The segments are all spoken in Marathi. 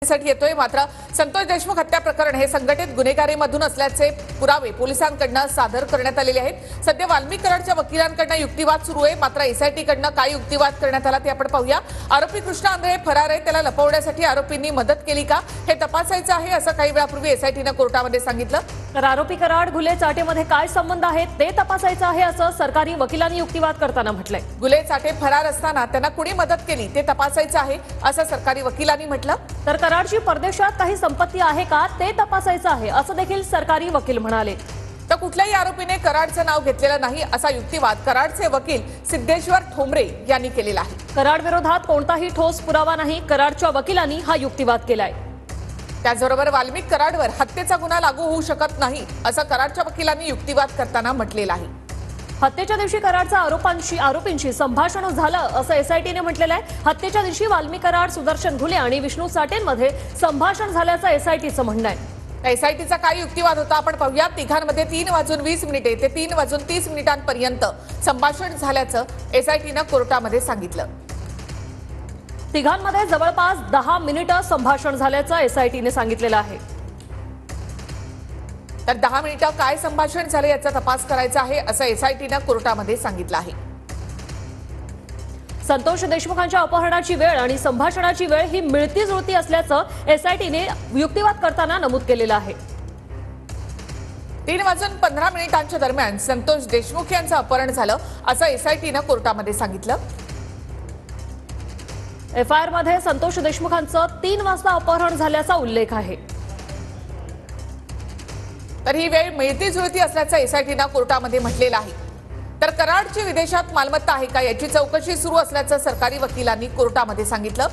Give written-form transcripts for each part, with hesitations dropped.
मदतीसाठी येतोय। मात्र संतोष देशमुख हत्या प्रकरण हे संघटित गुन्हेगारीमधून असल्याचे पुरावे पोलिसांकडून सादर करण्यात आलेले आहेत। सध्या वाल्मिक कराडच्या वकिलांकडून युक्तिवाद सुरू आहे। मात्र एसआयटी कडून काय युक्तिवाद करण्यात आला ते आपण पाहूया। आरोपी कृष्णा आंधळे फरार आहे, त्याला लपवण्यासाठी आरोपींनी मदत केली का हे तपासायचं आहे, असं काही वेळापूर्वी एसआयटीने कोर्टामध्ये सांगितलं। तर आरोपी कराड गुले चाटेमध्ये काय संबंध आहेत ते तपासायचं आहे, असं सरकारी वकिलांनी युक्तिवाद करताना म्हटलंय। गुले चाटे फरार असताना त्यांना कुणी मदत केली ते तपासायचं आहे, असं सरकारी वकिलांनी म्हटलं। तर कराडची परदेशात काही संपत्ती आहे का ते तपासायचं आहे, असं देखील सरकारी वकील म्हणाले। तर कुठल्याही आरोपीने कराडचं नाव घेतलेलं नाही, असा युक्तिवाद कराडचे वकील सिद्धेश्वर ठोंबरे यांनी केलेला आहे। कराड विरोधात कोणताही ठोस पुरावा नाही, कराडच्या वकिलांनी हा युक्तिवाद केलाय। त्याचबरोबर वाल्मिक कराडवर हत्येचा गुन्हा लागू होऊ शकत नाही, असं कराडच्या वकिलांनी युक्तिवाद करताना म्हटलेलं आहे। हत्येच्या दिवशी कराडचा आरोपींशी संभाषण झालं, असं एसआयटीने म्हटलेलं आहे। हत्येच्या दिवशी वाल्मिक कराड, सुदर्शन घुले आणि विष्णू चाटेंमध्ये संभाषण झाल्याचं एसआयटीचं म्हणणं आहे। एसआयटीचा काय युक्तिवाद होता आपण पाहूया। तिघांमध्ये 3:20 ते 3:30 पर्यंत संभाषण झाल्याचं एसआयटीने कोर्टामध्ये सांगितलं। तिघांमध्ये जवळपास 10 मिनिटं संभाषण झाल्याचं एसआयटीने सांगितलेलं आहे। तर 10 मिनिटं काय संभाषण झालं याचा तपास करायचा आहे, असं एसआयटीने कोर्टामध्ये सांगितलं आहे। संतोष देशमुखांच्या अपहरणाची वेळ आणि संभाषणाची वेळ ही मिळती जुळती असल्याचं एसआयटीने युक्तिवाद करताना नमूद केलेलं आहे। 3:15 दरम्यान संतोष देशमुख यांचं अपहरण झालं, असं एसआयटीने कोर्टामध्ये सांगितलं। एफआयआर मध्ये संतोष देशमुखांचं 3 वाजता अपहरण झाल्याचा उल्लेख आहे। तर ही वेळ मिळती जुळती असल्याचं एसआयटीने कोर्टामध्ये म्हटलेलं आहे। तर कराडची विदेशात मालमत्ता आहे का याची चौकशी सुरू असल्याचं सरकारी वकिलांनी कोर्टामध्ये सांगितलं।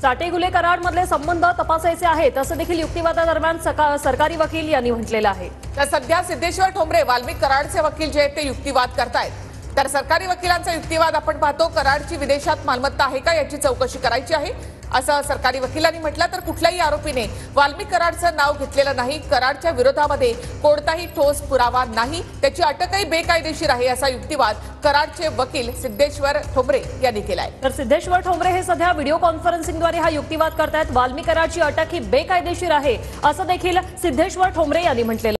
चाटे गुले कराड मधले संबंध तपासायचे आहेत, असं देखील युक्तिवादादरम्यान सरकारी वकील यांनी म्हटलेलं आहे। तर सध्या सिद्धेश्वर ठोंबरे वाल्मिक कराडचे वकील जे आहेत ते युक्तिवाद करतायत। तर सरकारी वकिलांचा युक्तिवाद आपण पाहतो, कराडची विदेशात मालमत्ता आहे का याची चौकशी करायची आहे, असं सरकारी वकिलांनी म्हटलं। तर कुठल्याही आरोपीने वाल्मिक कराडचं नाव घेतलेलं नाही, कराडच्या विरोधामध्ये कोणताही ठोस पुरावा नाही, त्याची अटकही बेकायदेशीर आहे, असा युक्तिवाद कराडचे वकील सिद्धेश्वर ठोंबरे यांनी केलाय। तर सिद्धेश्वर ठोंबरे हे सध्या व्हिडिओ कॉन्फरन्सिंगद्वारे हा युक्तिवाद करतायत। वाल्मिक कराडची अटक ही बेकायदेशीर आहे, असं देखील सिद्धेश्वर ठोंबरे यांनी म्हटलेलं